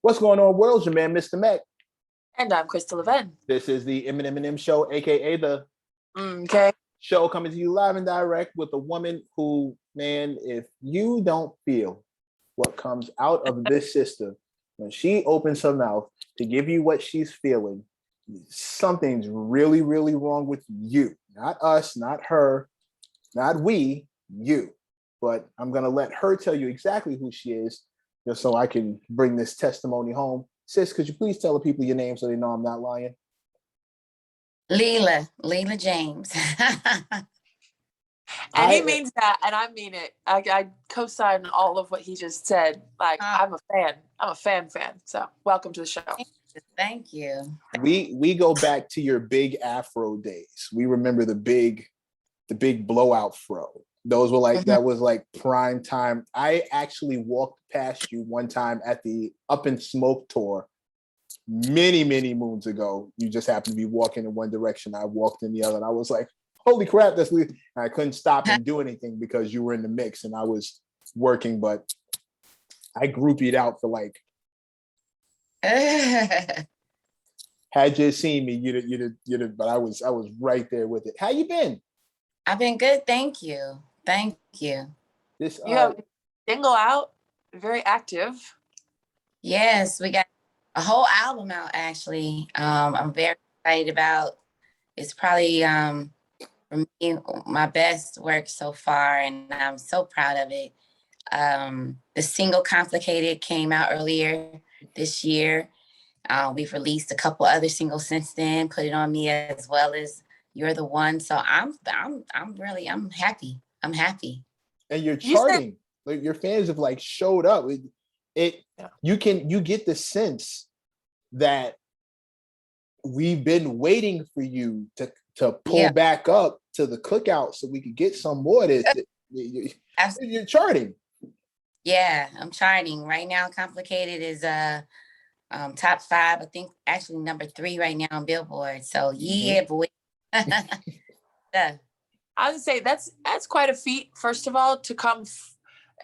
What's going on, world? Your man, Mr. Mac. And I'm Crystal Leven. This is the M+M+M show, aka the Okay. show coming to you live and direct with a woman who, man, if you don't feel what comes out of this sister when she opens her mouth to give you what she's feeling, something's really, really wrong with you. Not us, not her, not we, you. But I'm going to let her tell you exactly who she is, just so I can bring this testimony home. Sis, could you please tell the people your name so they know I'm not lying? Leela James. And he means that, and I mean it. I co-sign all of what he just said. Like, I'm a fan. I'm a fan. So welcome to the show. Thank you. We go back to your big afro days. We remember the big blowout fro. Those were like, that was like prime time. I actually walked past you one time at the Up in Smoke tour many, many moons ago. You just happened to be walking in one direction. I walked in the other, and I was like, holy crap, that's weird. And I couldn't stop and do anything because you were in the mix and I was working, but I groupied out for like, had you seen me, you'd, but I was right there with it. How you been? I've been good, thank you. Thank you. This you have single out, very active. Yes, we got a whole album out actually. I'm very excited about. It's probably for me my best work so far, and I'm so proud of it. The single "Complicated" came out earlier this year. We've released a couple other singles since then. Put It On Me as well as You're the One. So I'm happy. I'm happy. And you're charting. Like your fans have like showed up. You get the sense that we've been waiting for you to pull back up to the cookout so we could get some more of this. You're charting. Yeah, I'm charting. Right now, Complicated is top 5. I think actually number 3 right now on Billboard. So yeah, boy. Yeah. I would say that's quite a feat, first of all, to come,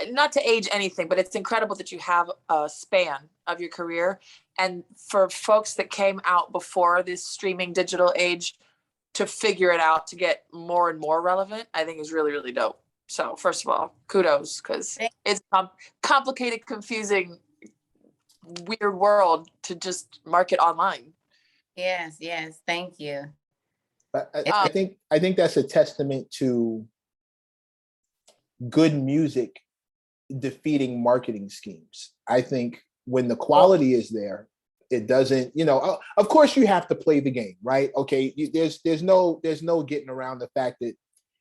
not to age anything, but it's incredible that you have a span of your career. And for folks that came out before this streaming digital age to figure it out, to get more and more relevant, I think is really, really dope. So first of all, kudos, because it's a complicated, confusing, weird world to just market online. Yes, thank you. I think that's a testament to good music defeating marketing schemes. I think when the quality is there, it doesn't, of course you have to play the game, right? Okay, there's no getting around the fact that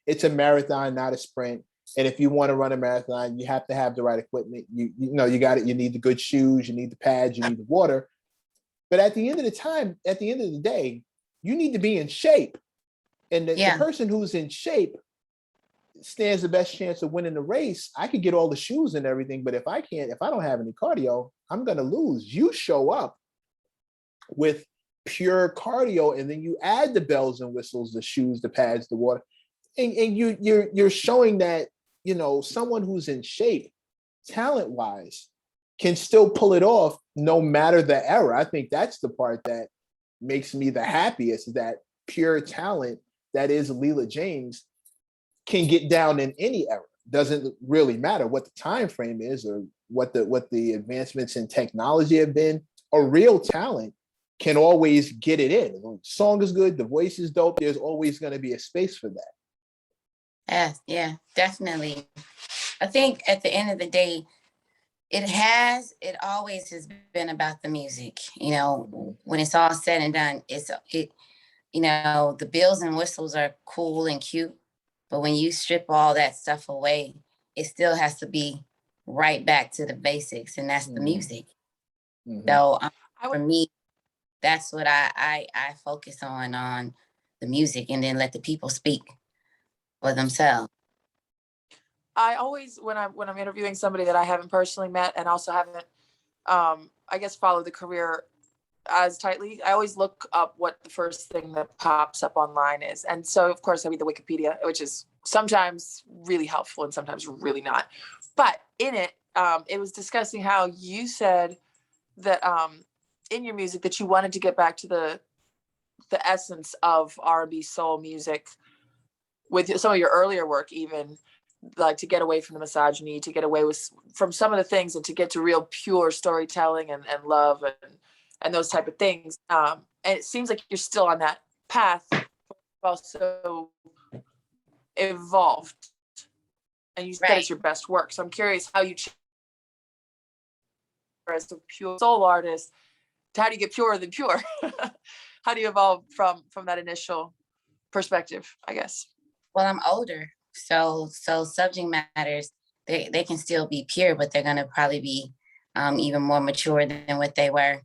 it's a marathon, not a sprint. And if you want to run a marathon, you have to have the right equipment. You need the good shoes, you need the pads, you need the water. But at the end of the day, you need to be in shape. And the person who's in shape stands the best chance of winning the race. I could get all the shoes and everything, but if I don't have any cardio, I'm going to lose. You show up with pure cardio, and then you add the bells and whistles, the shoes, the pads, the water, and you're showing that, someone who's in shape, talent-wise, can still pull it off no matter the era. I think that's the part that makes me the happiest, that pure talent that is Leela James can get down in any era. Doesn't really matter what the time frame is or what the advancements in technology have been. A real talent can always get it in. The song is good, the voice is dope, there's always going to be a space for that. Yeah, definitely. I think at the end of the day, it always has been about the music. When it's all said and done, the bells and whistles are cool and cute, but when you strip all that stuff away, it still has to be right back to the basics, and that's the music. So for me, that's what I focus on the music, and then let the people speak for themselves. I always, when I'm interviewing somebody that I haven't personally met and also haven't, I guess, followed the career as tightly, I always look up what the first thing that pops up online is. And so, of course, I read the Wikipedia, which is sometimes really helpful and sometimes really not. But in it, it was discussing how you said that in your music that you wanted to get back to the essence of R&B soul music with some of your earlier work, even like to get away from the misogyny, to get away from some of the things, and to get to real pure storytelling and love and those type of things. And it seems like you're still on that path, also evolved. And you said it's your best work. So I'm curious how you as a pure soul artist, how do you get purer than pure? How do you evolve from that initial perspective, I guess? Well, I'm older, so subject matters, they can still be pure, but they're gonna probably be even more mature than what they were,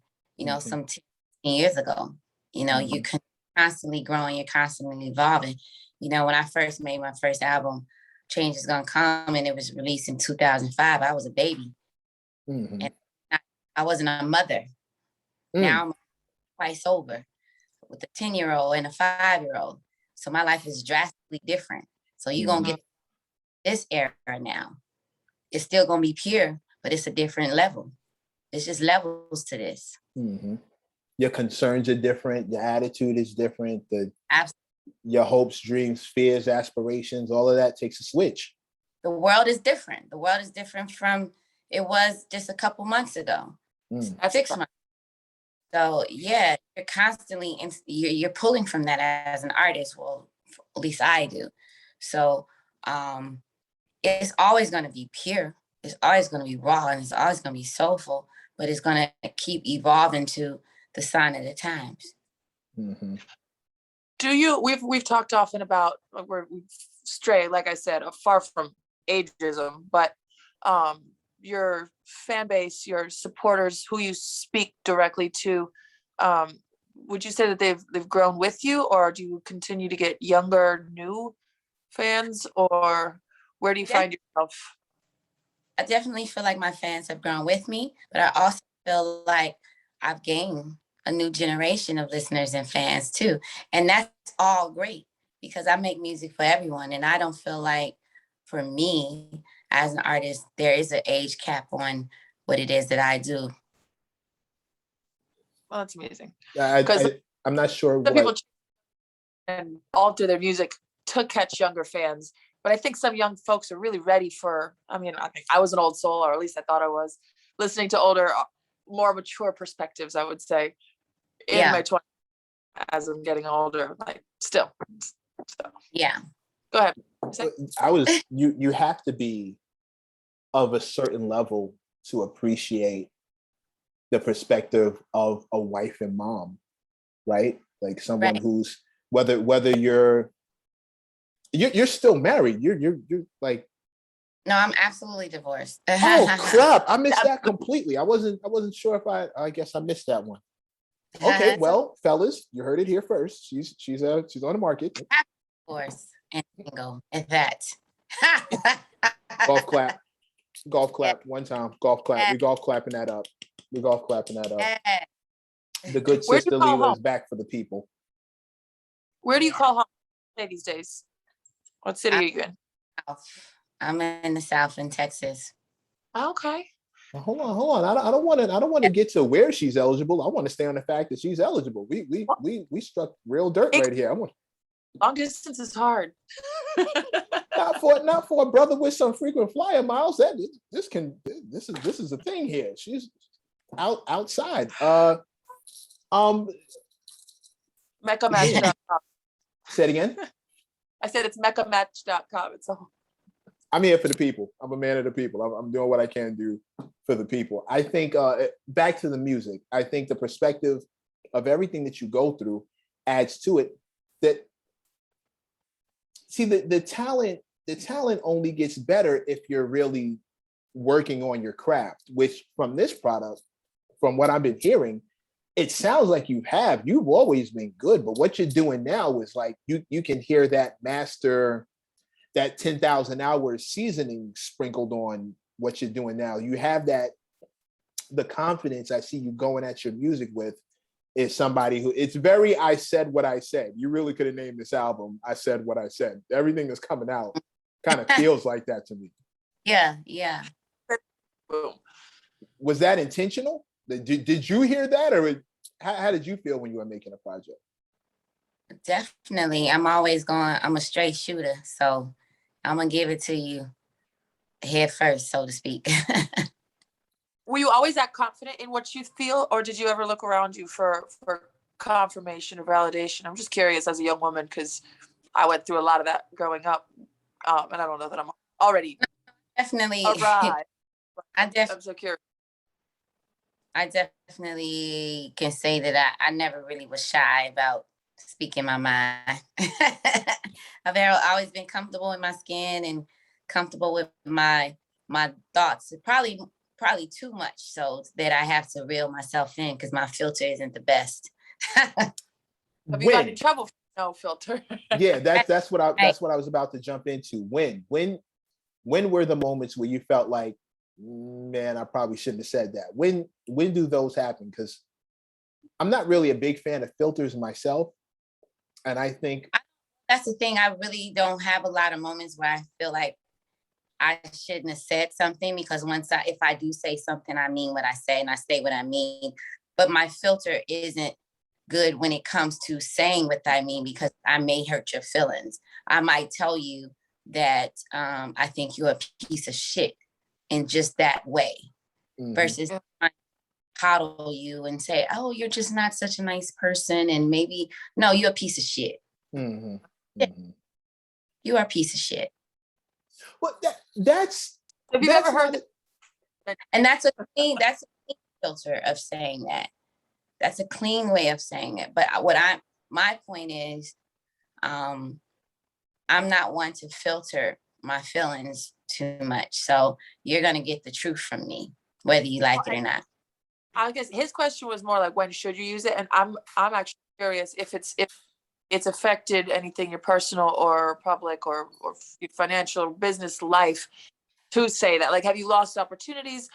some 10 years ago. You can constantly growing, you're constantly evolving. When I first made my first album, Change Is Gonna Come, and it was released in 2005, I was a baby. And I wasn't a mother. Now I'm quite sober with a 10-year-old and a 5-year-old. So my life is drastically different. So you're going to get this era now. It's still going to be pure, but it's a different level. It's just levels to this. Your concerns are different. Your attitude is different. Absolutely. Your hopes, dreams, fears, aspirations, all of that takes a switch. The world is different. The world is different from it was just a couple months ago, 6 months. So yeah, you're constantly, you're pulling from that as an artist. Well, at least I do. So it's always going to be pure. It's always going to be raw, and it's always going to be soulful, but it's going to keep evolving to the sign of the times. Do you, we've talked often about, we stray, like I said, far from ageism, but your fan base, your supporters, who you speak directly to, would you say that they've grown with you, or do you continue to get younger, new fans, or where do you find yourself? I definitely feel like my fans have grown with me, but I also feel like I've gained a new generation of listeners and fans too. And that's all great, because I make music for everyone. And I don't feel like, for me as an artist, there is an age cap on what it is that I do. Well, that's amazing. I'm not sure some people and alter their music to catch younger fans, but I think some young folks are really ready for, I think I was an old soul, or at least I thought I was, listening to older, more mature perspectives, I would say, in my 20s, as I'm getting older, like still. So. Yeah. Go ahead. You have to be of a certain level to appreciate the perspective of a wife and mom, right? Like someone who's, whether you're still married, you're like. No, I'm absolutely divorced. Oh crap! I missed that completely. I wasn't sure if I guess I missed that one. Okay, well, fellas, you heard it here first. She's on the market. Divorce and single at that. Golf clap. One time. Golf clap. We golf clapping that up. The good sister Leela is back for the people. Where do you call home these days? What city are you in? I'm in the South, in Texas. Okay. Well, hold on. I don't want to get to where she's eligible. I want to stay on the fact that she's eligible. We struck real dirt right here. Long distance is hard. not for a brother with some frequent flyer miles. This is a thing here. She's outside. MeccaMatch.com. Say it again. I said it's MeccaMatch.com. It's all. I'm here for the people. I'm a man of the people. I'm doing what I can do for the people. I think back to the music. I think the perspective of everything that you go through adds to it. That see the talent only gets better if you're really working on your craft. Which from this product, from what I've been hearing, it sounds like you've always been good, but what you're doing now is like you can hear that master, that 10,000 hours seasoning sprinkled on what you're doing now. You have the confidence I see you going at your music with is somebody who, it's very, I said what I said. You really could have named this album, I Said What I Said. Everything that's coming out kind of feels like that to me. Yeah. Boom. Was that intentional? Did you hear that, or how did you feel when you were making a project? Definitely. I'm a straight shooter. So I'm gonna give it to you head first, so to speak. Were you always that confident in what you feel, or did you ever look around you for confirmation or validation? I'm just curious as a young woman because I went through a lot of that growing up, and I don't know that I'm already Definitely. arrived. I I'm so curious. definitely can say that I never really was shy about speaking my mind. Always been comfortable in my skin and comfortable with my thoughts. Probably too much so that I have to reel myself in because my filter isn't the best. Have you gotten in trouble for no filter? Yeah, that's what I was about to jump into. When were the moments where you felt like, man, I probably shouldn't have said that? When do those happen? Because I'm not really a big fan of filters myself, and I think that's the thing. I really don't have a lot of moments where I feel like I shouldn't have said something, because if I do say something, I mean what I say and I say what I mean. But my filter isn't good when it comes to saying what I mean, because I may hurt your feelings. I might tell you that I think you're a piece of shit in just that way, versus trying to coddle you and say, oh, you're just not such a nice person. And maybe, no, you're a piece of shit. You are a piece of shit. Well, that's have you ever heard that? And that's a clean filter of saying that. That's a clean way of saying it. But my point is, I'm not one to filter my feelings too much. So you're gonna get the truth from me, whether you like it or not. I guess his question was more like, when should you use it? And I'm actually curious if it's affected anything, your personal or public or financial business life, to say that. Like, have you lost opportunities?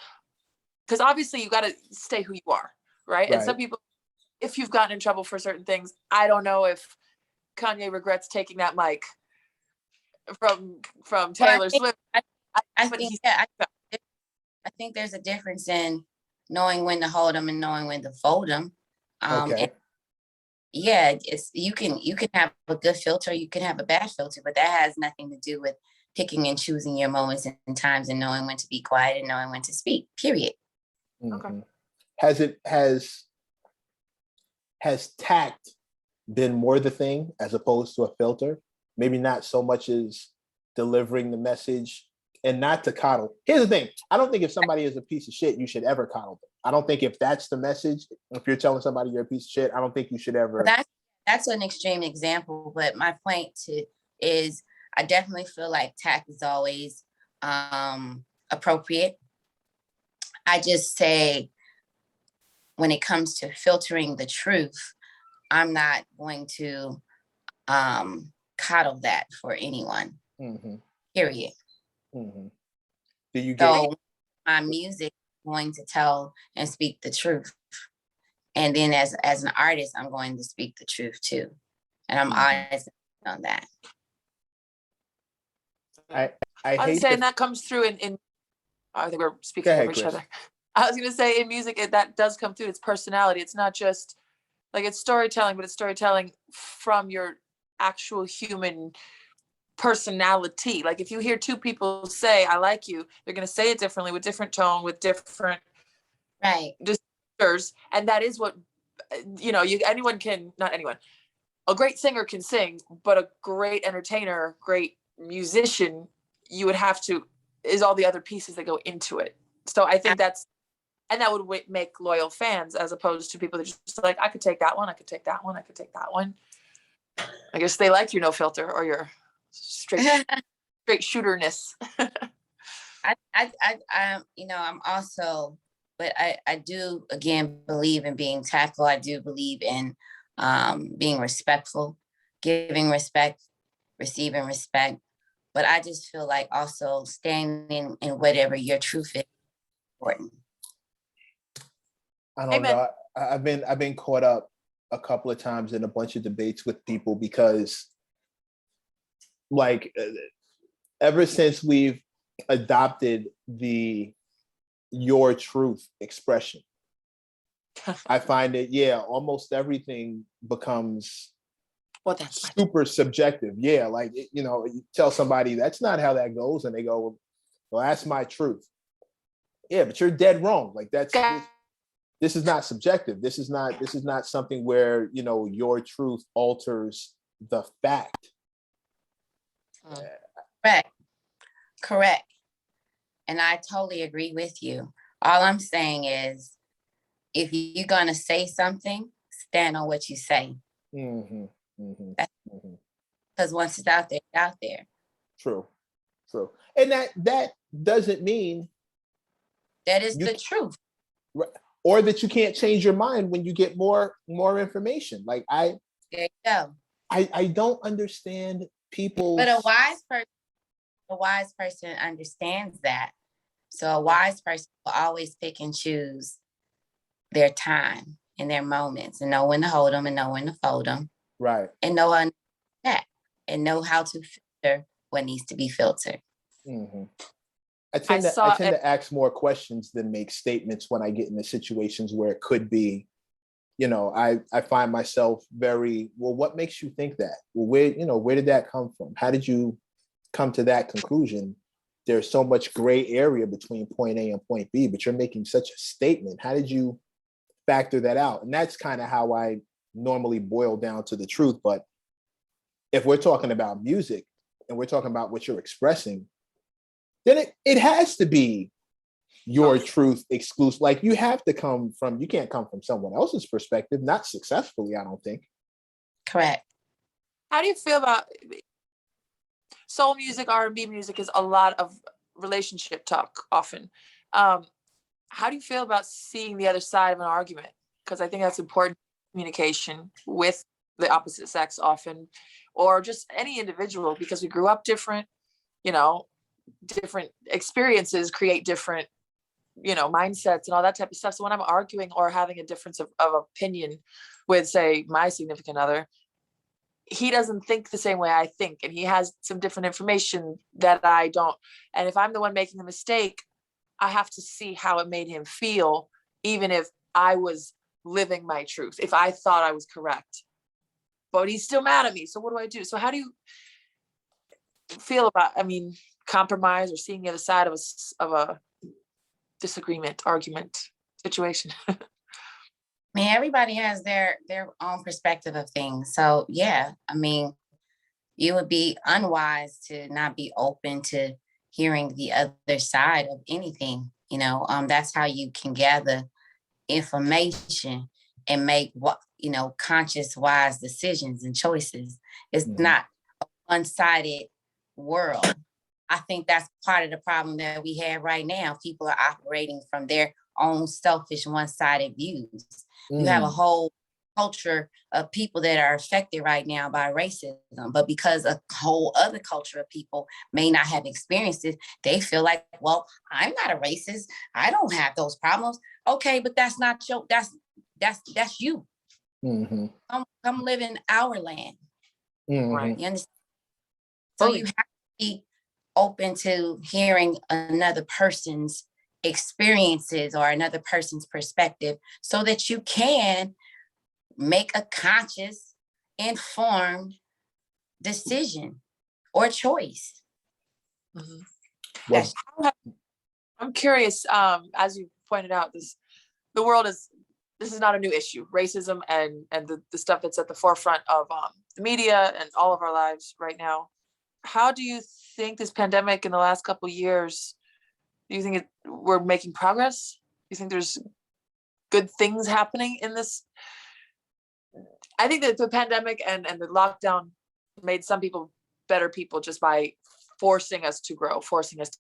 Because obviously you got to stay who you are, right? And some people, if you've gotten in trouble for certain things, I don't know if Kanye regrets taking that mic from Taylor Swift. I think there's a difference in knowing when to hold them and knowing when to fold them. And yeah, you can have a good filter, you can have a bad filter, but that has nothing to do with picking and choosing your moments and times and knowing when to be quiet and knowing when to speak. Period. Okay. Has tact been more the thing as opposed to a filter? Maybe not so much as delivering the message, and not to coddle. Here's the thing. I don't think if somebody is a piece of shit, you should ever coddle them. I don't think if that's the message, if you're telling somebody you're a piece of shit, I don't think you should ever. That's an extreme example, but my point is I definitely feel like tact is always appropriate. I just say, when it comes to filtering the truth, I'm not going to coddle that for anyone. Period. Do you get so my music is going to tell and speak the truth, and then as an artist, I'm going to speak the truth too, and I'm honest on that. I'm saying that comes through in I think we're speaking over each other. I was going to say, in music, that does come through. It's personality. It's not just like, it's storytelling, but it's storytelling from your actual human personality. Like, if you hear two people say, I like you, they're going to say it differently, with different tone, with different gestures. And that is what, not anyone, a great singer can sing, but a great entertainer, great musician, you would have to, is all the other pieces that go into it. So I think that would make loyal fans, as opposed to people that just like, I could take that one, I could take that one, I could take that one. I guess they like your no filter or your straight shooterness. I'm also, but I do, again, believe in being tactful. I do believe in being respectful, giving respect, receiving respect. But I just feel like also standing in whatever your truth is important. I don't know. I've been caught up a couple of times in a bunch of debates with people because, like, ever since we've adopted the your truth expression, I find it, yeah, almost everything becomes Well, that's super subjective. Yeah, like, you know, you tell somebody that's not how that goes, and they go, well, that's my truth. Yeah, but you're dead wrong. Like this is not subjective. This is not something where, you know, your truth alters the fact. Correct. Correct. And I totally agree with you. All I'm saying is, if you're going to say something, stand on what you say. Mm-hmm, mm-hmm, mm-hmm. Because once it's out there, it's out there. True, true. And that doesn't mean that is the truth. Or that you can't change your mind when you get more information. Like there you go. I don't understand people. But a wise person understands that. So a wise person will always pick and choose their time and their moments, and know when to hold them and know when to fold them. Right. And know that, and know how to filter what needs to be filtered. Mm-hmm. I tend to ask more questions than make statements when I get into situations where it could be, you know, I find myself very, well, what makes you think that? Well, where did that come from? How did you come to that conclusion? There's so much gray area between point A and point B, but you're making such a statement. How did you factor that out? And that's kind of how I normally boil down to the truth. But if we're talking about music and we're talking about what you're expressing, then it has to be your truth exclusive. Like you can't come from someone else's perspective, not successfully, I don't think. Correct. How do you feel about soul music? R&B music is a lot of relationship talk often. How do you feel about seeing the other side of an argument? Because I think that's important communication with the opposite sex often, or just any individual, because we grew up different, you know, different experiences create different, you know, mindsets and all that type of stuff. So when I'm arguing or having a difference of opinion with, say, my significant other, he doesn't think the same way I think, and he has some different information that I don't. And if I'm the one making the mistake, I have to see how it made him feel, even if I was living my truth, if I thought I was correct. But he's still mad at me. So what do I do? So how do you feel about, compromise or seeing the other side of a disagreement, argument, situation? Everybody has their own perspective of things. So yeah, you would be unwise to not be open to hearing the other side of anything. That's how you can gather information and make conscious, wise decisions and choices. It's not a one-sided world. I think that's part of the problem that we have right now. People are operating from their own selfish, one-sided views. You have a whole culture of people that are affected right now by racism, but because a whole other culture of people may not have experienced it, they feel like, well, I'm not a racist. I don't have those problems. Okay, but that's not that's you. Mm-hmm. Come live in our land. Mm-hmm. Right. You understand? So you have to be open to hearing another person's experiences or another person's perspective so that you can make a conscious, informed decision or choice. Mm-hmm. Yes. I'm curious, as you pointed out, this is not a new issue, racism and the stuff that's at the forefront of the media and all of our lives right now. How do you think this pandemic in the last couple of years, do you think we're making progress? Do you think there's good things happening in this? I think that the pandemic and the lockdown made some people better people just by forcing us to grow, forcing us to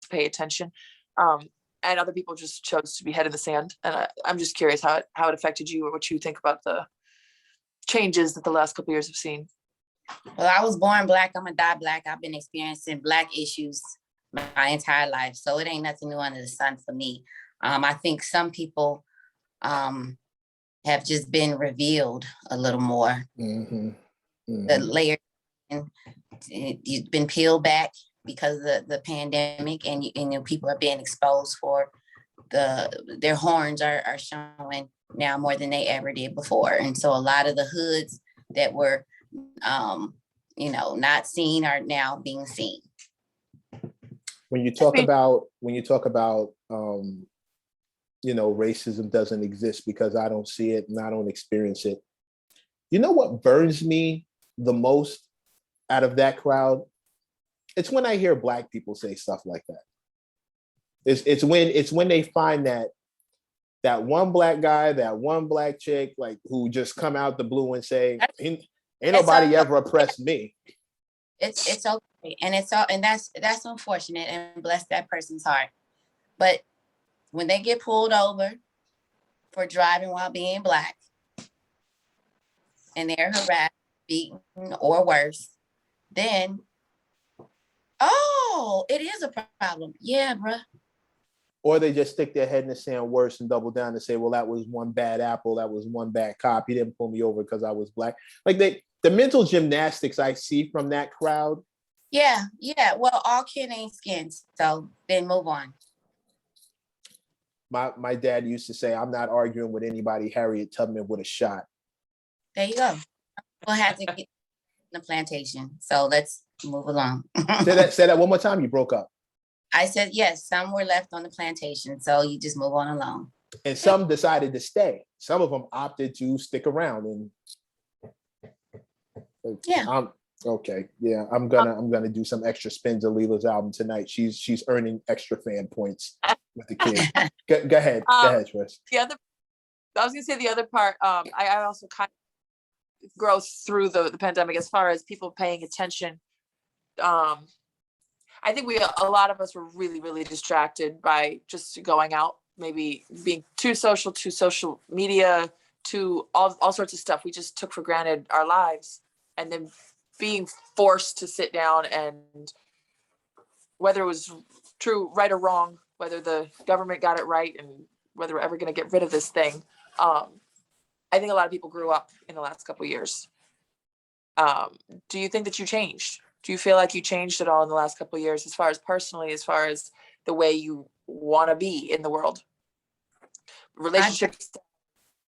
pay attention. And other people just chose to be head in the sand. And I'm just curious how it affected you or what you think about the changes that the last couple of years have seen. Well, I was born Black. I'm gonna die Black. I've been experiencing Black issues my entire life. So it ain't nothing new under the sun for me. I think some people have just been revealed a little more. Mm-hmm. Mm-hmm. The layer, you've been peeled back because of the pandemic, and people are being exposed for their horns are showing now more than they ever did before. And so a lot of the hoods that were, not seen are now being seen. When you talk about, racism doesn't exist because I don't see it and I don't experience it. You know what burns me the most out of that crowd? It's when I hear Black people say stuff like that. It's when they find that one Black guy, that one Black chick, like, who just come out the blue and say, ain't nobody ever oppressed me. It's okay, and that's unfortunate, and bless that person's heart. But when they get pulled over for driving while being Black, and they're harassed, beaten, or worse, then, oh, it is a problem. Yeah, bruh. Or they just stick their head in the sand worse and double down and say, well, that was one bad apple. That was one bad cop. He didn't pull me over because I was Black. Like, the mental gymnastics I see from that crowd. Yeah. Well, all kin ain't skins. So then move on. My dad used to say, I'm not arguing with anybody Harriet Tubman would have shot. There you go. We'll have to get the plantation. So let's move along. Say that one more time. You broke up. I said, yes, some were left on the plantation. So you just move on along. And some decided to stay. Some of them opted to stick around. And yeah. Okay. Yeah. I'm gonna do some extra spins of Leela's album tonight. She's earning extra fan points with the kid. Go ahead. Go ahead, Tris. I was gonna say the other part, I also kind of grow through the pandemic as far as people paying attention. I think a lot of us were really, really distracted by just going out, maybe being too social media, to all sorts of stuff. We just took for granted our lives, and then being forced to sit down, and whether it was true, right or wrong, whether the government got it right and whether we're ever going to get rid of this thing. I think a lot of people grew up in the last couple of years. Do you think that you changed? Do you feel like you changed at all in the last couple of years, as far as personally, as far as the way you want to be in the world? Relationships,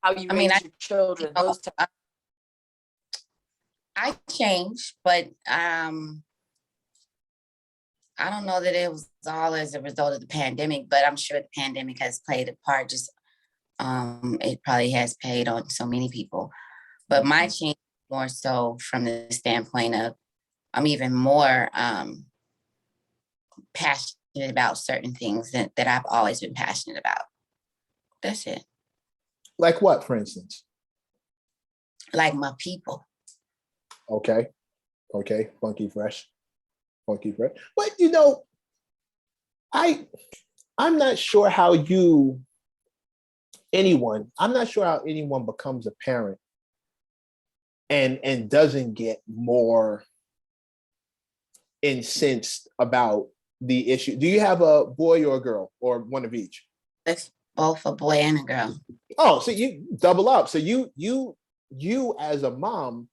how you raise your children, those types. I changed, but I don't know that it was all as a result of the pandemic, but I'm sure the pandemic has played a part. Just it probably has paid on so many people. But my change more so from the standpoint of I'm even more passionate about certain things that I've always been passionate about. That's it. Like what, for instance? Like my people. Okay. Funky fresh. But I'm not sure how anyone becomes a parent and doesn't get more incensed about the issue. Do you have a boy or a girl, or one of each? It's both a boy and a girl. Oh, so you double up. So you as a mom,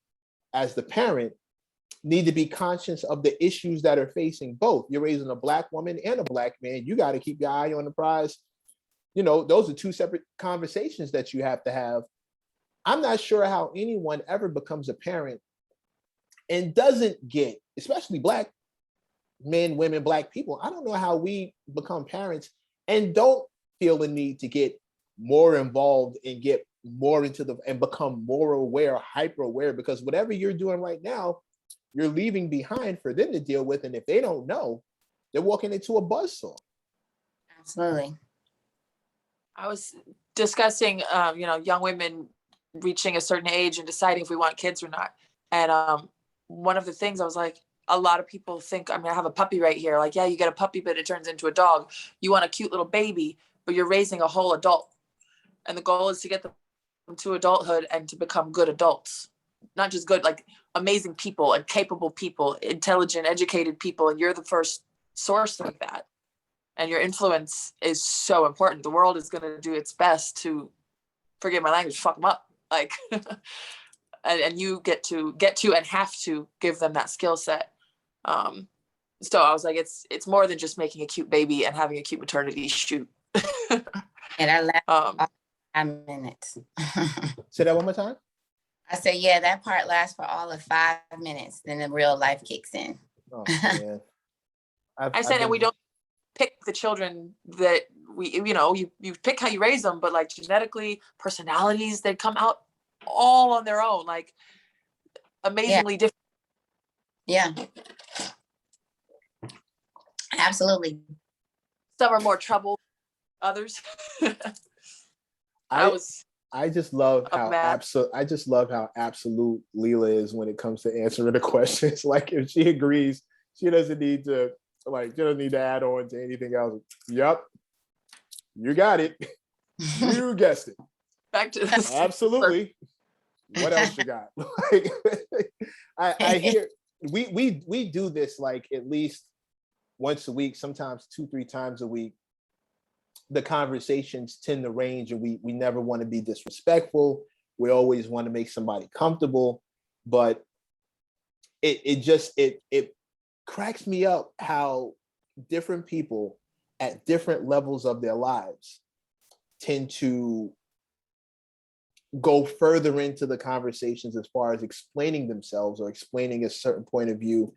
as the parent, need to be conscious of the issues that are facing both. You're raising a Black woman and a Black man. You got to keep your eye on the prize. Those are two separate conversations that you have to have. I'm not sure how anyone ever becomes a parent and doesn't get, especially Black men, women, Black people. I don't know how we become parents and don't feel the need to get more involved and get more into and become more aware, hyper aware, because whatever you're doing right now, you're leaving behind for them to deal with. And if they don't know, they're walking into a buzzsaw. Absolutely. I was discussing, young women reaching a certain age and deciding if we want kids or not. And one of the things I was like, a lot of people think, I have a puppy right here. Like, yeah, you get a puppy, but it turns into a dog. You want a cute little baby, but you're raising a whole adult. And the goal is to get them to adulthood and to become good adults. Not just good, like amazing people and capable people, intelligent, educated people. And you're the first source of that. And your influence is so important. The world is going to do its best to, forgive my language, fuck them up. Like, and you get to and have to give them that skill set. So I was like, it's more than just making a cute baby and having a cute maternity shoot. that lasts Um, 5 minutes. Say that one more time. I said, yeah, that part lasts for all of 5 minutes. Then the real life kicks in. Oh man. I said, and we don't pick the children that you pick how you raise them, but like genetically, personalities, they come out all on their own, like amazingly different. Yeah, absolutely. Mm-hmm. Some are more troubled, others. I just love a how mess. absolute Leela is when it comes to answering the questions. Like if she agrees, she doesn't need to add on to anything else. Yep. You got it. You guessed it. Back to this. Absolutely. What else you got? Like, I hear we do this like at least once a week, sometimes 2-3 times a week. The conversations tend to range, and we never want to be disrespectful. We always want to make somebody comfortable, but it cracks me up how different people at different levels of their lives tend to go further into the conversations as far as explaining themselves or explaining a certain point of view.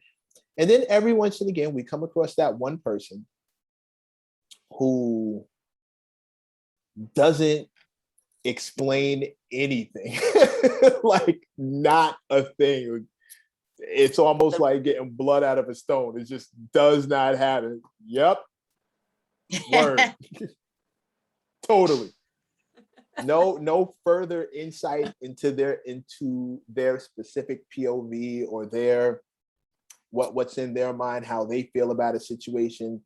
And then every once and again, we come across that one person who doesn't explain anything. Like not a thing. It's almost like getting blood out of a stone. It just does not have it. Yep. Word. Totally. No further insight into their specific POV or their what's in their mind, how they feel about a situation.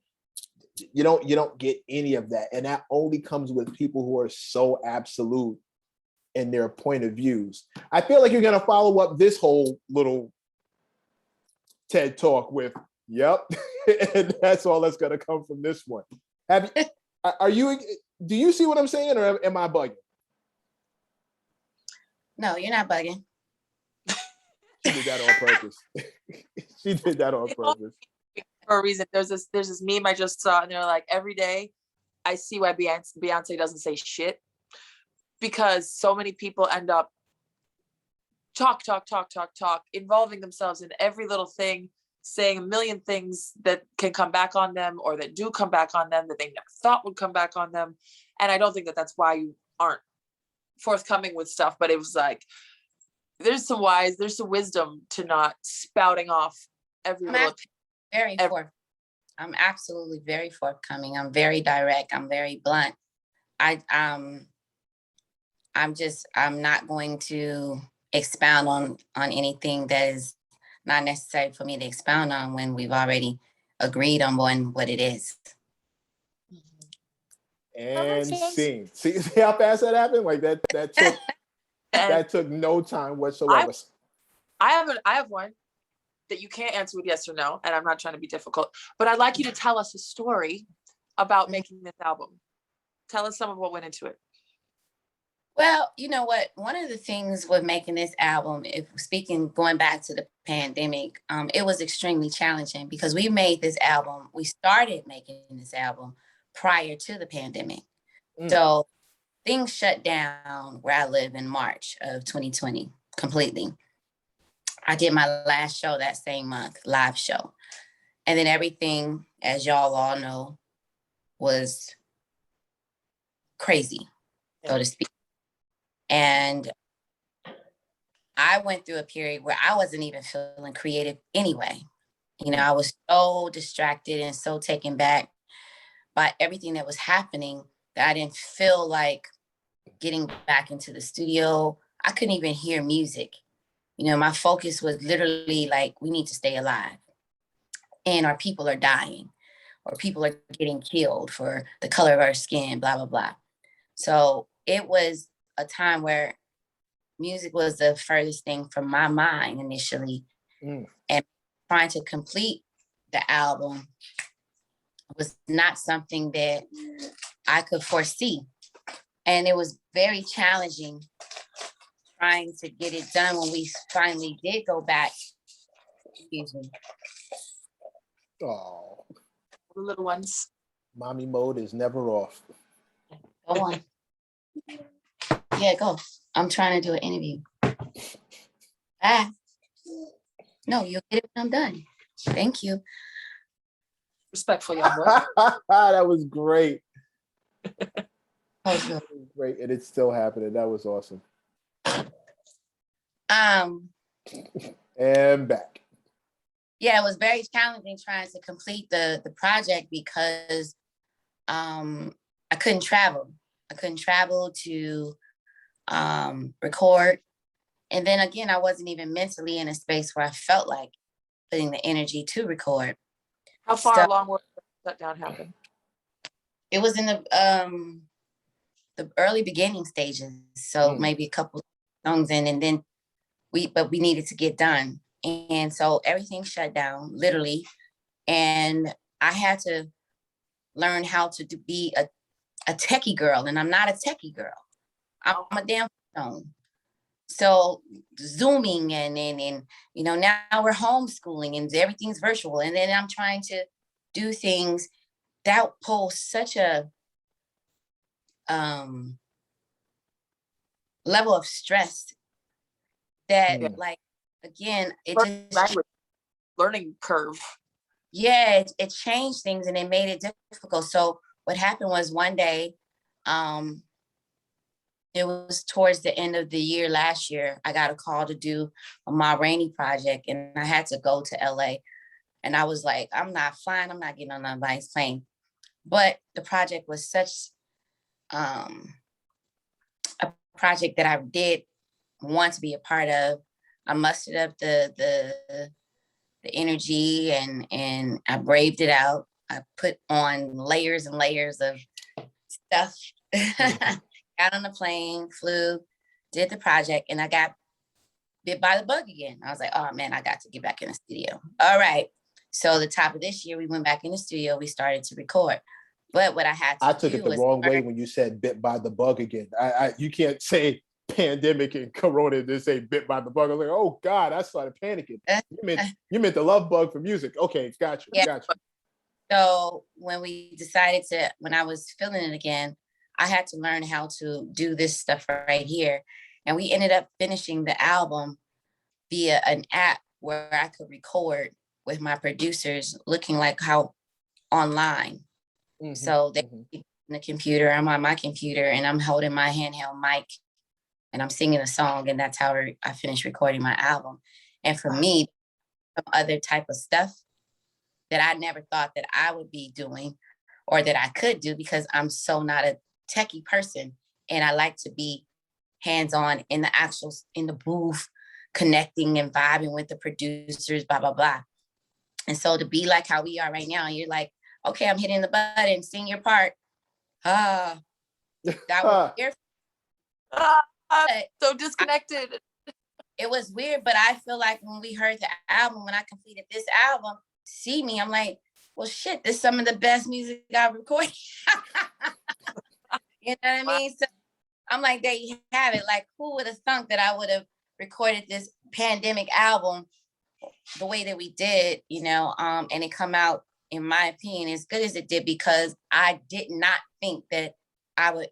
You don't get any of that, and that only comes with people who are so absolute in their point of views. I feel like you're going to follow up this whole little TED talk with yep. And that's all that's going to come from this one. Do you see what I'm saying, or am I bugging? No, you're not bugging. She did that on purpose. She did that on purpose. For a reason. There's this meme I just saw, and they're like, every day I see why Beyonce doesn't say shit, because so many people end up talk, involving themselves in every little thing, saying a million things that can come back on them, or that do come back on them, that they never thought would come back on them. And I don't think that that's why you aren't forthcoming with stuff, but it was like, there's some wisdom to not spouting off every little thing. I'm absolutely very forthcoming. I'm very direct. I'm very blunt. I'm not going to expound on anything that is not necessary for me to expound on when we've already agreed on what it is. And scene. See how fast that happened? Like that took no time whatsoever. I have one that you can't answer with yes or no, and I'm not trying to be difficult, but I'd like you to tell us a story about making this album. Tell us some of what went into it. Well, you know what? One of the things with making this album, going back to the pandemic, it was extremely challenging because we started making this album prior to the pandemic. So things shut down where I live in March of 2020 completely. I did my last show that same month, live show. And then everything, as y'all all know, was crazy, so to speak. And I went through a period where I wasn't even feeling creative anyway. You know, I was so distracted and so taken back by everything that was happening that I didn't feel like getting back into the studio. I couldn't even hear music. You know, my focus was literally like, we need to stay alive. And our people are dying, or people are getting killed for the color of our skin, blah, blah, blah. So it was a time where music was the furthest thing from my mind initially. And trying to complete the album was not something that I could foresee. And it was very challenging trying to get it done when we finally did go back. Excuse me. Oh, The little ones. mommy mode is never off. Go on. Yeah, go. I'm trying to do an interview. Ah. No, you'll get it when I'm done. Thank you. Respectful young boy. That was great. Oh, good. Great, and it's still happening. That was awesome. And back. Yeah, it was very challenging trying to complete the project because I couldn't travel. I couldn't travel to record. And then again, I wasn't even mentally in a space where I felt like putting the energy to record. How far along was the shutdown happen? It was in the early beginning stages. So maybe a couple songs in, and then we needed to get done. And so everything shut down, literally. And I had to learn how to be a techie girl. And I'm not a techie girl. I'm a damn phone. So Zooming and you know, now we're homeschooling and everything's virtual. And then I'm trying to do things that pose such a level of stress that like, again, it just learning curve. Yeah, it changed things and it made it difficult. So what happened was one day, it was towards the end of the year last year, I got a call to do a Ma Rainey project and I had to go to LA. And I was like, I'm not flying, I'm not getting on nobody's plane. But the project was such a project that I did want to be a part of. I mustered up the energy and I braved it out. I put on layers and layers of stuff. Got on the plane, flew, did the project, and I got bit by the bug again. I was like, oh man, I got to get back in the studio. All right. So the top of this year, we went back in the studio. We started to record. But what I had to I took it the wrong way when you said bit by the bug again. You can't say pandemic and corona and then say bit by the bug. I was like, oh God, I started panicking. You meant the love bug for music. Okay, gotcha. Yeah. Gotcha. So when I was feeling it again, I had to learn how to do this stuff right here. And we ended up finishing the album via an app where I could record with my producers looking like how online. So they in the computer, I'm on my computer and I'm holding my handheld mic and I'm singing a song, and that's how I finished recording my album. And for me, some other type of stuff that I never thought that I would be doing or that I could do, because I'm so not a techie person and I like to be hands-on in the booth, connecting and vibing with the producers, blah, blah, blah. And so to be like how we are right now, you're like, okay, I'm hitting the button, sing your part. That was weird. So disconnected. It was weird, but I feel like when we heard the album, when I completed this album, See Me, I'm like, well, shit, this is some of the best music I've recorded. You know what I mean? So I'm like, there you have it. Like, who would have thunk that I would have recorded this pandemic album the way that we did, you know, and it come out, in my opinion, as good as it did, because I did not think that I would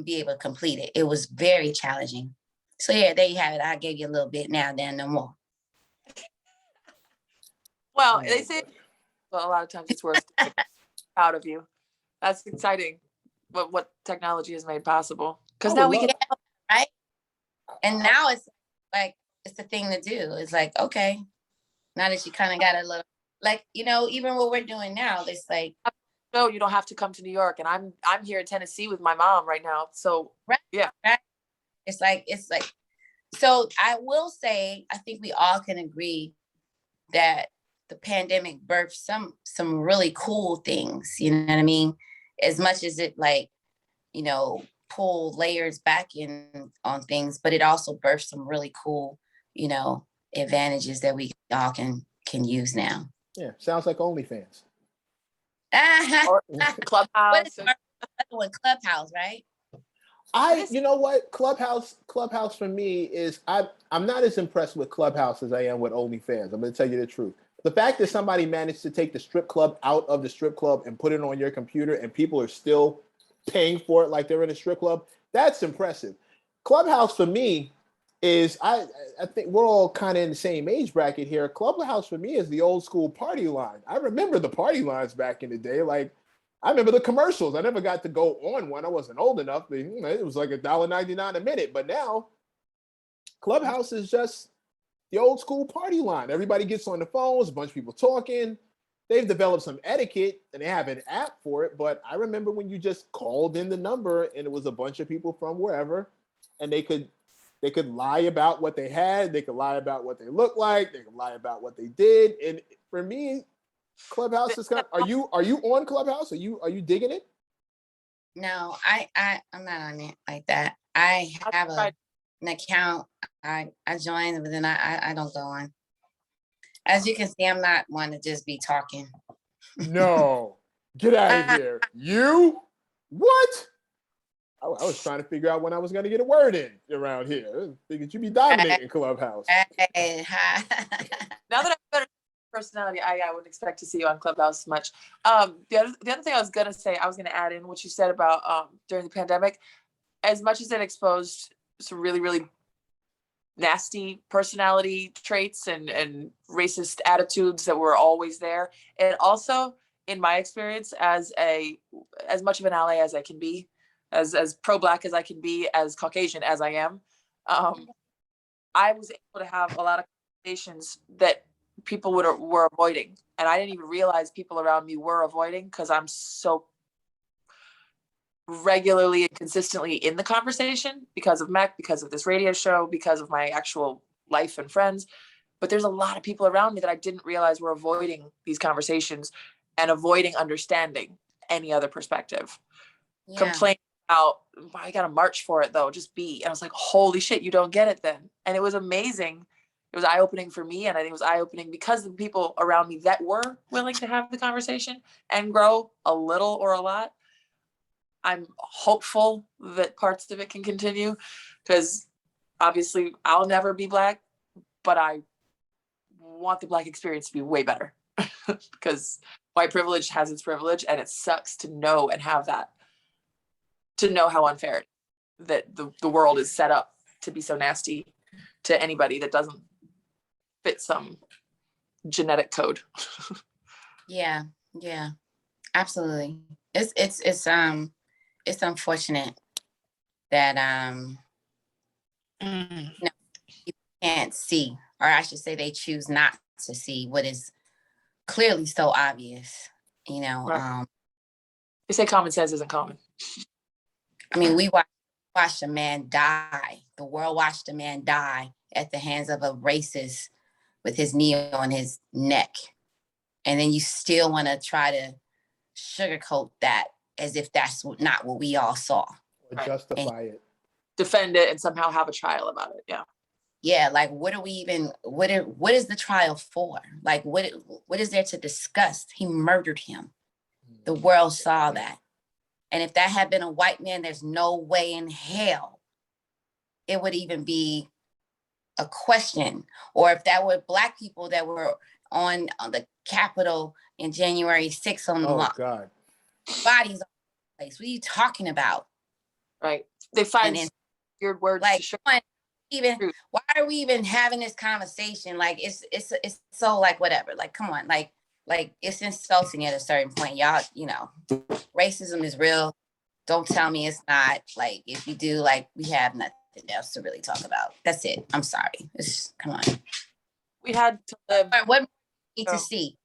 be able to complete it. It was very challenging. So yeah, there you have it. I gave you a little bit, now then no more. Well, they say, well, a lot of times it's worth proud of you. That's exciting. What technology has made possible. Because now we can, right? And now it's like, it's the thing to do. It's like, okay, now that you kind of got a little, like, you know, even what we're doing now, it's like, no, you don't have to come to New York. And I'm here in Tennessee with my mom right now. So right, yeah. Right. It's like, so I will say, I think we all can agree that the pandemic birthed some really cool things, you know what I mean? As much as it, like, you know, pull layers back in on things, but it also birthed some really cool, you know, advantages that we all can use now. Yeah, sounds like OnlyFans. Clubhouse. What is Clubhouse, right? You know what? Clubhouse for me is, I'm not as impressed with Clubhouse as I am with OnlyFans. I'm going to tell you the truth. The fact that somebody managed to take the strip club out of the strip club and put it on your computer and people are still paying for it like they're in a strip club. That's impressive. Clubhouse for me is I think we're all kind of in the same age bracket here. Clubhouse for me is the old school party line. I remember the party lines back in the day. Like I remember the commercials. I never got to go on one. I wasn't old enough. But, it was like $1.99 a minute. But now Clubhouse is just the old school party line. Everybody gets on the phones, a bunch of people talking. They've developed some etiquette and they have an app for it. But I remember when you just called in the number and it was a bunch of people from wherever, and they could lie about what they had. They could lie about what they looked like. They could lie about what they did. And for me, Clubhouse is kind of, are you on Clubhouse? Are you digging it? No, I'm not on it like that. I have an account. I joined, but then I don't go on. As you can see, I'm not one to just be talking. No, get out of here. You? What? I was trying to figure out when I was going to get a word in around here. I figured you'd be dominating Clubhouse. Hey, hi. Now that I've better personality, I wouldn't expect to see you on Clubhouse much. The other thing I was gonna say, I was gonna add in what you said about during the pandemic. As much as it exposed some really, really nasty personality traits and racist attitudes that were always there, it also, in my experience, as much of an ally as I can be, as pro-Black as I can be, as Caucasian as I am, I was able to have a lot of conversations that people were avoiding, and I didn't even realize people around me were avoiding because I'm so regularly and consistently in the conversation because of MEC, because of this radio show, because of my actual life and friends. But there's a lot of people around me that I didn't realize were avoiding these conversations and avoiding understanding any other perspective. Yeah. Complaining about, I gotta march for it though, just be. And I was like, holy shit, you don't get it then. And it was amazing. It was eye-opening for me, and I think it was eye-opening because of the people around me that were willing to have the conversation and grow a little or a lot. I'm hopeful that parts of it can continue because obviously I'll never be Black, but I want the Black experience to be way better because white privilege has its privilege, and it sucks to know and have that, to know how unfair that the world is set up to be so nasty to anybody that doesn't fit some genetic code. Yeah, absolutely. It's unfortunate that you can't see, or I should say they choose not to see what is clearly so obvious, Right. They say common sense isn't common. I mean, we watched a man die. The world watched a man die at the hands of a racist with his knee on his neck. And then you still want to try to sugarcoat that as if that's not what we all saw. Or justify it. Defend it and somehow have a trial about it. Yeah. Yeah, like what is the trial for? Like what is there to discuss? He murdered him. The world saw that. And if that had been a white man, there's no way in hell it would even be a question. Or if that were Black people that were on the Capitol in January 6th on the God. Bodies on the place. What are you talking about? Right. They find weird words like, to show. Why are we even having this conversation? Like it's so like whatever. Like come on, like it's insulting at a certain point. Y'all, racism is real. Don't tell me it's not. Like if you do, like we have nothing else to really talk about. That's it. I'm sorry. Come on. We had to live. What we need to see?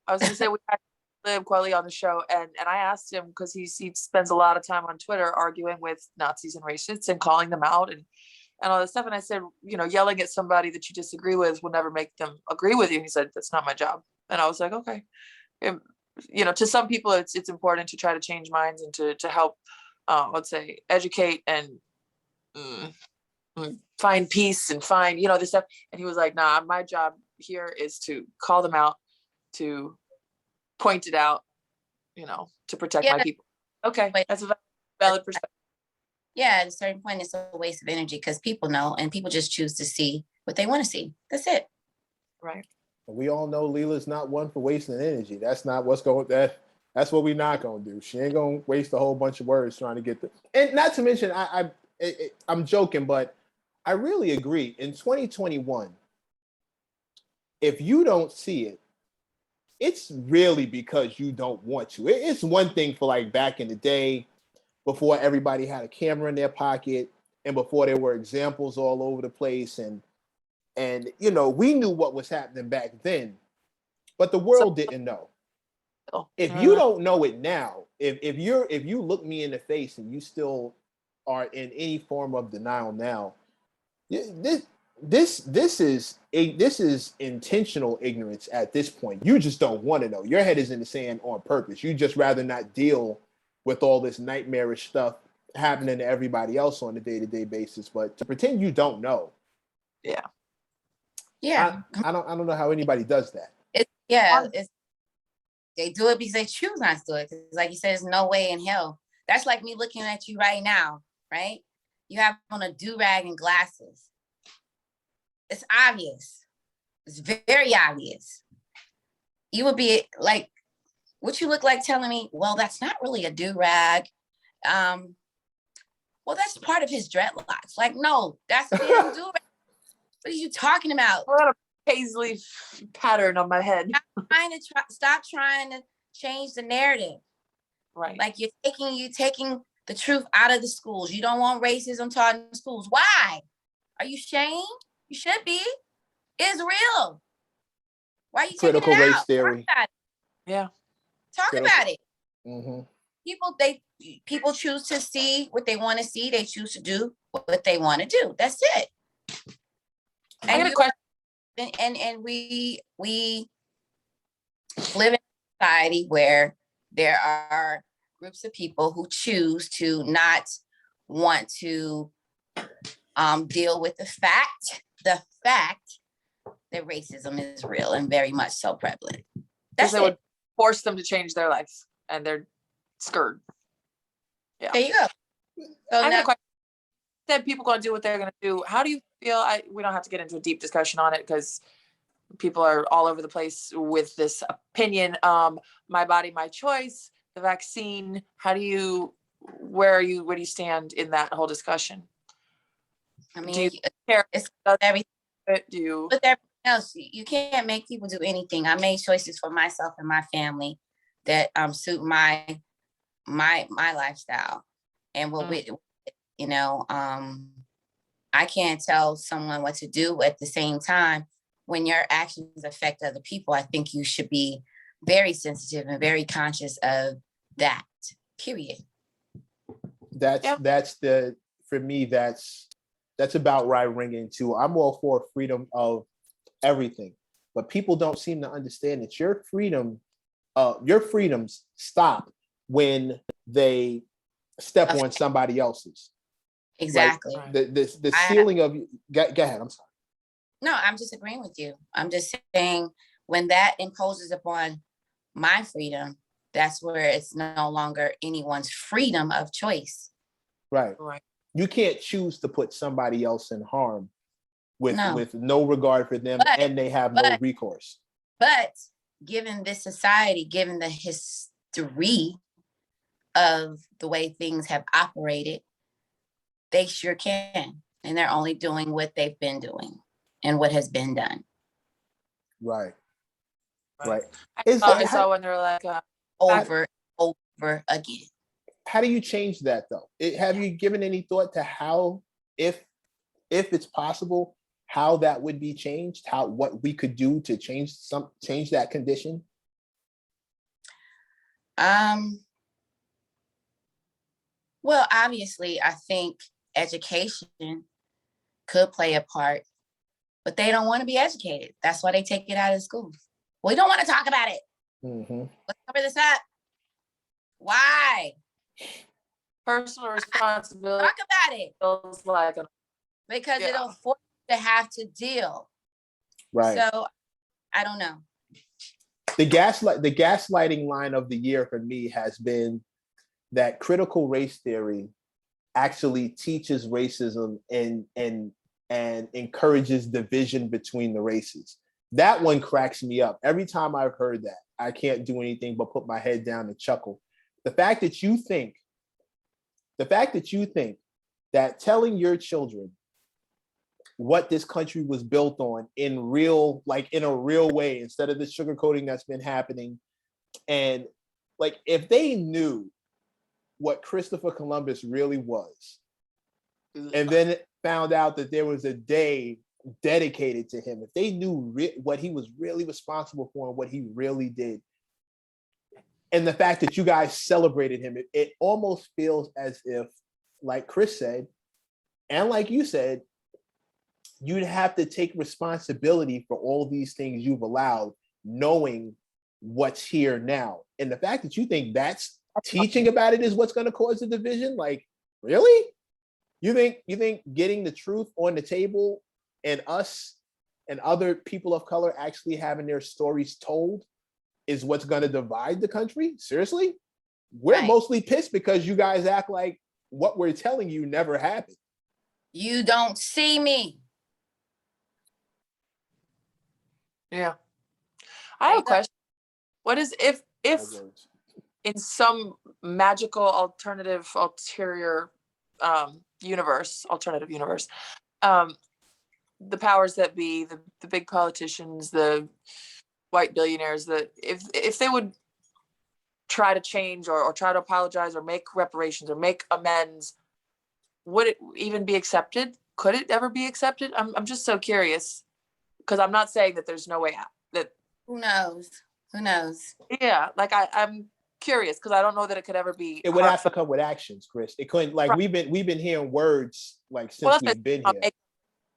I was gonna say we had to live Kweli on the show, and I asked him because he spends a lot of time on Twitter arguing with Nazis and racists and calling them out and all this stuff. And I said, yelling at somebody that you disagree with will never make them agree with you. And he said, that's not my job. And I was like, okay. And, to some people, it's important to try to change minds and to help, let's say, educate and find peace and find, this stuff. And he was like, nah, my job here is to call them out, to point it out, to protect my people. Okay, that's a valid perspective. Yeah, at a certain point, it's a waste of energy because people know, and people just choose to see what they want to see. That's it. Right. We all know Leela's not one for wasting energy. That's not what's going. That's what we not gonna do. She ain't gonna waste a whole bunch of words trying to get the. And not to mention, I'm joking, but I really agree. In 2021, if you don't see it, it's really because you don't want to. It's one thing for like back in the day, before everybody had a camera in their pocket, and before there were examples all over the place, and you know, we knew what was happening back then, but the world didn't know. If you don't know it now, if you look me in the face and you still are in any form of denial now, this is intentional ignorance at this point. You just don't want to know. Your head is in the sand on purpose. You just rather not deal with all this nightmarish stuff happening to everybody else on a day-to-day basis. But to pretend you don't know, Yeah. I don't know how anybody does that. They do it because they choose not to do it. Because like you said, there's no way in hell. That's like me looking at you right now, right? You have on a do-rag and glasses. It's obvious. It's very obvious. You would be like, what you look like telling me, well, that's not really a do-rag. Well, that's part of his dreadlocks. Like, no, that's a damn do-rag. What are you talking about? I got a paisley pattern on my head. Stop trying to change the narrative. Right. Like you're taking the truth out of the schools. You don't want racism taught in schools. Why? Are you ashamed? You should be. It's real. Why are you taking Critical it race out? theory. Yeah. Talk about it. Mm-hmm. People choose to see what they want to see. They choose to do what they want to do. That's it. I got a question. And we live in a society where there are groups of people who choose to not want to deal with the fact that racism is real and very much so prevalent. That's it. Would force them to change their life and they're scared. Yeah. There you go. So I got a question. Said people going to do what they're going to do. How do you feel? We don't have to get into a deep discussion on it because people are all over the place with this opinion. My body, my choice, the vaccine. Where do you stand in that whole discussion? I mean, do you care? It's everything. With everything else, you can't make people do anything. I made choices for myself and my family that suit my lifestyle, and I can't tell someone what to do. At the same time, when your actions affect other people, I think you should be very sensitive and very conscious of that, period. For me, that's about where I ring into. I'm all for freedom of everything, but people don't seem to understand that your freedoms stop when they step on somebody else's. Exactly. Like the ceiling of go ahead. I'm sorry. No, I'm just agreeing with you. I'm just saying when that imposes upon my freedom, that's where it's no longer anyone's freedom of choice. Right. You can't choose to put somebody else in harm with no regard for them, and they have no recourse. But given this society, given the history of the way things have operated, they sure can. And they're only doing what they've been doing and what has been done. Right. I saw when they're like over again. How do you change that though? Have you given any thought to how, if it's possible, how that would be changed? What we could do to change that condition? Well, obviously, I think education could play a part, but they don't want to be educated. That's why they take it out of schools. We don't want to talk about it. Mm-hmm. Let's cover this up. Why? Personal responsibility. Talk about it. Feels like because it'll force you to have to deal. Right. So I don't know. The gaslighting line of the year for me has been that critical race theory actually teaches racism and encourages division between the races. That one cracks me up. Every time I've heard that, I can't do anything but put my head down and chuckle. The fact that you think, that telling your children what this country was built on in a real way, instead of the sugarcoating that's been happening. And like, if they knew what Christopher Columbus really was, and then found out that there was a day dedicated to him, if they knew what he was really responsible for and what he really did, and the fact that you guys celebrated him, it almost feels as if, like Chris said, and like you said, you'd have to take responsibility for all these things you've allowed, knowing what's here now. And the fact that you think that's teaching about it is what's going to cause the division, like, really? You think getting the truth on the table and us and other people of color actually having their stories told is what's going to divide the country? Seriously? We're mostly pissed because you guys act like what we're telling you never happened. You don't see me. Yeah. I have a question. What is if in some magical alternative universe, the powers that be, the big politicians, the white billionaires, that if they would try to change or try to apologize or make reparations or make amends, would it even be accepted? Could it ever be accepted? I'm just so curious, because I'm not saying that there's no way out. That who knows? Yeah, like I'm curious, because I don't know that it could ever be. It would have to come with actions, Chris. It couldn't, like, we've been hearing words like since we've been here.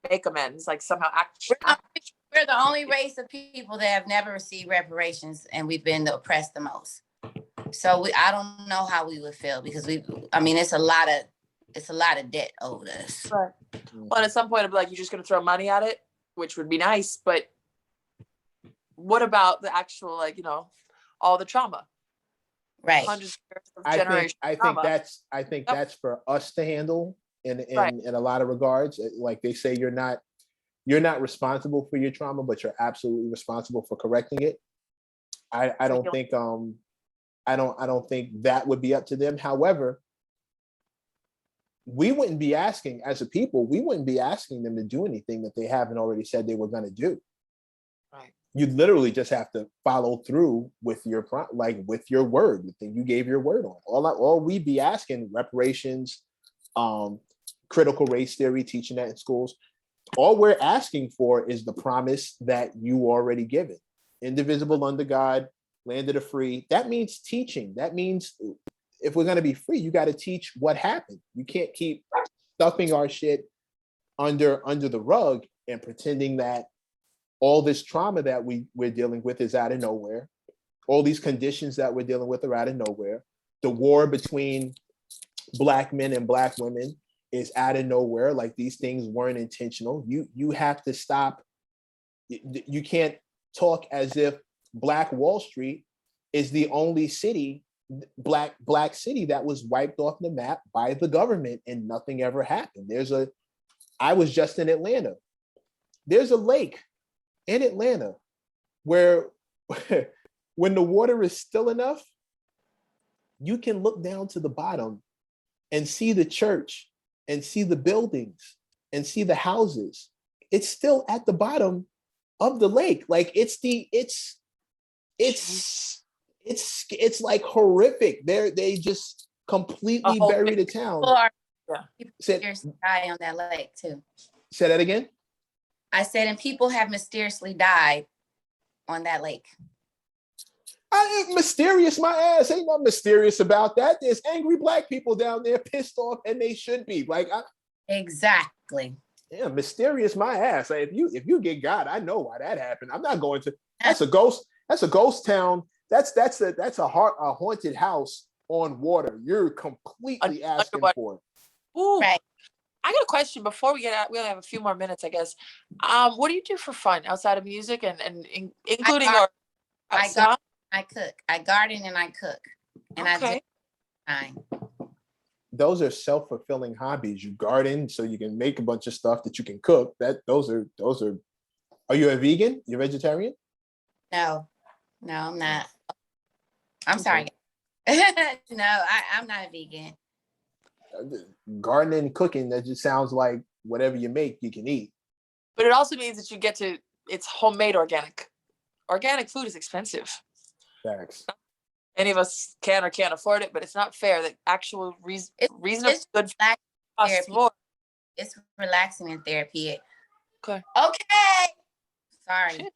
Make amends, like somehow We're the only race of people that have never received reparations, and we've been oppressed the most. So I don't know how we would feel, because it's a lot of debt owed us. Right. Well, and at some point, it'd be like, you're just going to throw money at it, which would be nice, but what about the actual, like, all the trauma? Right. Hundreds of generations. I think that's for us to handle in a lot of regards. Like they say, you're not responsible for your trauma, but you're absolutely responsible for correcting it. I don't think that would be up to them. However, we wouldn't be asking, as a people, them to do anything that they haven't already said they were going to do. Right. You literally just have to follow through with your word, the thing you gave your word on. All we'd be asking: reparations, critical race theory, teaching that in schools. All we're asking for is the promise that you already given: indivisible under God, land of the free. That means teaching. That means if we're going to be free, you got to teach what happened. You can't keep stuffing our shit under the rug and pretending that all this trauma that we're dealing with is out of nowhere. All these conditions that we're dealing with are out of nowhere. The war between Black men and Black women is out of nowhere. Like, these things weren't intentional. You have to stop. You can't talk as if Black Wall Street is the only Black city that was wiped off the map by the government and nothing ever happened. I was just in Atlanta. There's a lake in Atlanta where when the water is still enough, you can look down to the bottom and see the church and see the buildings and see the houses. It's still at the bottom of the lake. Like, it's like horrific. They just completely buried the town. People die on that lake too. Say that again? I said, and people have mysteriously died on that lake. I ain't mysterious, my ass. Ain't nothing mysterious about that. There's angry Black people down there pissed off, and they should be. Like, exactly. Yeah, mysterious, my ass. Like, if you get God, I know why that happened. I'm not going to. That's a ghost. That's a ghost town. That's a haunted house on water. You're completely asking for it. Ooh. Right. I got a question before we get out. We only have a few more minutes, I guess. What do you do for fun outside of music and including I cook. I garden and I cook. And okay. Those are self-fulfilling hobbies. You garden so you can make a bunch of stuff that you can cook. Those are Are you a vegan? You're vegetarian? No, no, I'm not. I'm Okay. sorry. No, I'm not a vegan. Gardening, cooking, that just sounds like whatever you make, you can eat. But it also means that you get to, it's homemade organic. Organic food is expensive. Facts. Any of us can or can't afford it, but it's not fair that actual reasonable It's good relaxing costs therapy. more. It's relaxing and therapy. Okay. Okay. Sorry.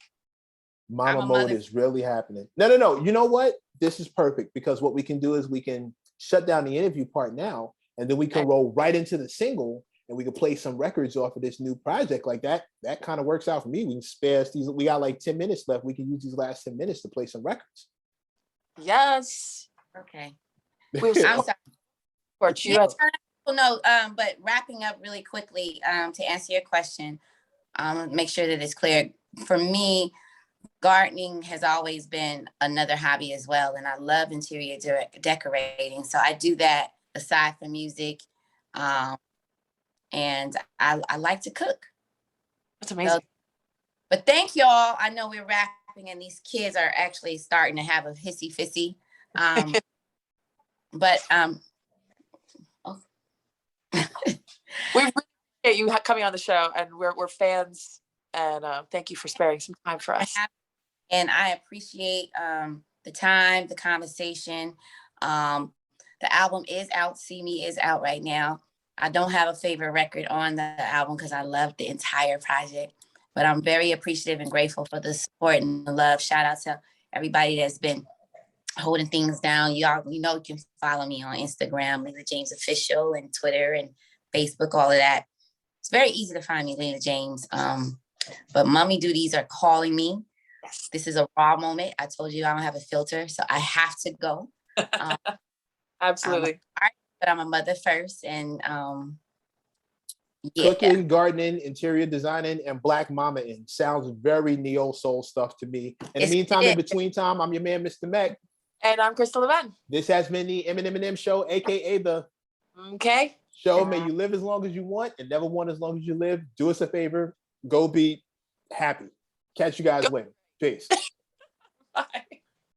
Mama I'm a mode mother. is really happening. No. You know what? This is perfect because what we can do is we can shut down the interview part now, and then we can roll right into the single, and we can play some records off of this new project like that. That kind of works out for me. We can spare us these. We got like 10 minutes left. We can use these last 10 minutes to play some records. Yes. Okay. We have I'm some sorry. support you. Yeah, no, but wrapping up really quickly, to answer your question, make sure that it's clear. For me, gardening has always been another hobby as well, and I love interior decorating. So I do that aside from music, and I like to cook. That's amazing. So, but thank y'all. I know we're wrapping, and these kids are actually starting to have a hissy fissy. But oh. We really appreciate you coming on the show, and we're fans. And thank you for sparing some time for us. And I appreciate the time, the conversation. The album is out. See Me is out right now. I don't have a favorite record on the album because I love the entire project. But I'm very appreciative and grateful for the support and the love. Shout out to everybody that's been holding things down. Y'all, you can follow me on Instagram, Lena James Official, and Twitter and Facebook, all of that. It's very easy to find me, Lena James. But mommy duties are calling me. This is a raw moment. I told you I don't have a filter, so I have to go. Absolutely. But I'm a mother first, and yeah. Cooking, gardening, interior designing, and Black Mama in sounds very neo soul stuff to me. In the meantime, in between time, I'm your man, Mr. Mac. And I'm Crystal Levin. This has been the M+M+M show, aka the show. May you live as long as you want and never want as long as you live. Do us a favor. Go be happy. Catch you guys later. Peace. Bye.